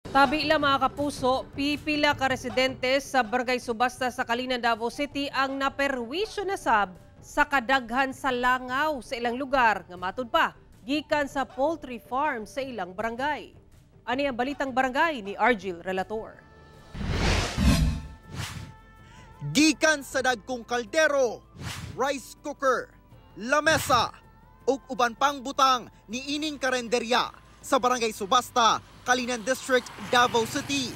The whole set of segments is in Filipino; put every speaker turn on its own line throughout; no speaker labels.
Tabi lang mga kapuso, pipila ka residente sa Barangay Subasta sa Kalinan, Davao City ang naperwisyo na sab sa kadaghan sa langaw sa ilang lugar nga matud pa gikan sa poultry farm sa ilang barangay. Ani ang balitang barangay ni Argil Relator.
Gikan sa dagkong kaldero, rice cooker, lamesa ug uban pang butang ni ining karenderya sa Barangay Subasta, Kalinan District, Davao City.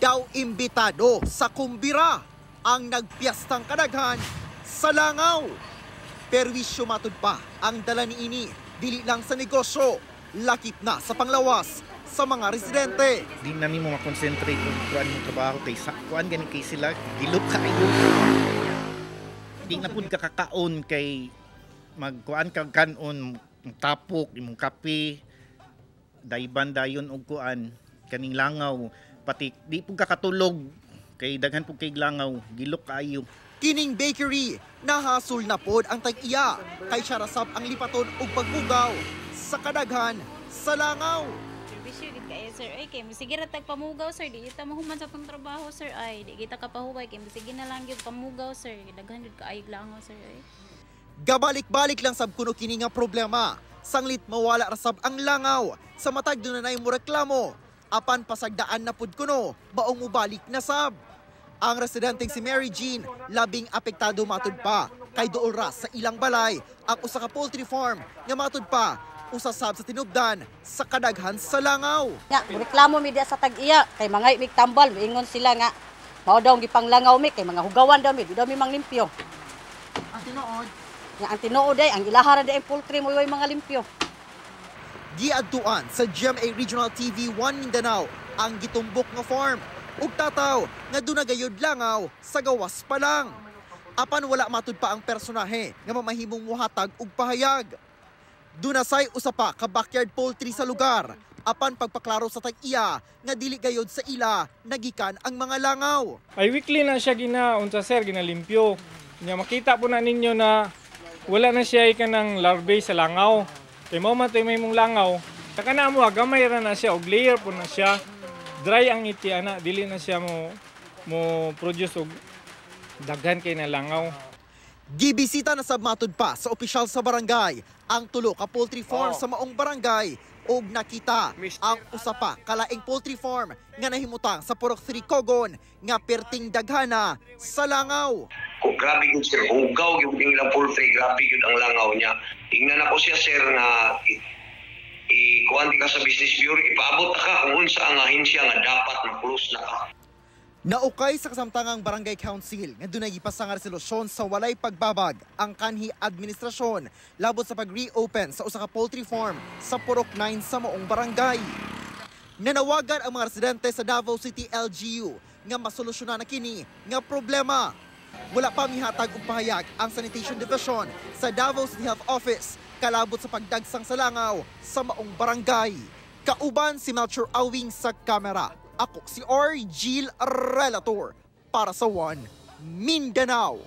Daw imbitado sa kumbira ang nagpiastang kadaghan sa langaw. Perwisyo matud pa ang dala ni ini dili lang sa negosyo, lakip na sa panglawas sa mga residente.
Di namin mo makonsentrate kung kuan yung trabaho kay sa kuan gani kay sila gilok kayo. Di na pud kakakaon kay magkuan kag kanon tapok imong kape dayban dayon og kuan kaning langaw pati di pud kakatulog kay daghan pud kay langaw gilok kayo.
Kining bakery nahasol na pod ang tag-iya kay sarasab ang lipaton og pagbugaw sa kadaghan sa langaw.
Bisyo gid kay sir ay kay sige ra tag pamugaw sir di kita mahuman sa tong trabaho sir ay di kita kapahuway kay sige na lang gyud pamugaw sir daghan jud kaayog langaw sir ay.
Gabalik-balik lang sab kuno kini nga problema. Sanglit mawala rasab ang langaw sa matag dunay mo reklamo. Apan pasagdaan na pud kuno baong mubalik na sab. Ang residenteng si Mary Jean labing apektado matud pa kay duol ras sa ilang balay ang usa ka poultry farm nga matud pa usasab sa tinubdan sa kadaghan sa langaw.
Nga reklamo mi dia sa tag-iya kay mangay mig tambal miingon sila nga mao daw gipanglangaw mi kay mga hugawan daw mi di daw mi manglimpyo.
Ang tinuod
Ang tinuod ay ang ilahara day poultry mo way mga limpyo.
Giadtuan sa GMA Regional TV 1 Mindanao ang gitumbok nga farm ug tataw nga dunagayod langaw sa gawas pa lang. Apan wala matud pa ang personahe nga mamahimong muhatag og pahayag. Dunasay usa pa ka backyard poultry sa lugar. Apan pagpaklaro sa tag-iya nga dili gayod sa ila nagikan ang mga langaw.
Ay weekly na siya unsa sir ginalimpyo. Nya makita po na ninyo na wala na siya ikanang larvae sa langaw. Kay mao man tay may mong langaw, taka na mo gamay ra na siya og layer po na siya. Dry ang iti ana, dili na siya mo produce og daghan kay na langaw.
Gibisita na sab matud pa sa opisyal sa barangay ang tulo ka poultry farm sa maong barangay ug nakita ang usa pa kalaing poultry farm nga nahimutang sa Purok 3 Cogon nga perting daghana sa langaw.
Kung grabe yun sir, hugaw yung ilang poultry, grabe yun ang langaw niya. Tingnan ako siya sir na kuwanti ka sa business bureau, ipaabot ka kung unsa ang ahensya nga dapat na-close na ka.
Naukay sa kasamtangang barangay council nga dunay gipasa nga resolusyon sa walay pagbabag ang kanhi administrasyon labot sa pag-reopen sa usa ka poultry farm sa Purok 9 sa maong barangay. Nanawagan ang mga residente sa Davao City LGU nga masolusyonan na kini nga problema. Wala pa mihatag og pahayag ang Sanitation Division sa Davao City Health Office kalabot sa pagdagsang sa langaw sa maong barangay. Kauban si Melchor Awing sa kamera. Ako si Argil Relator para sa One Mindanao.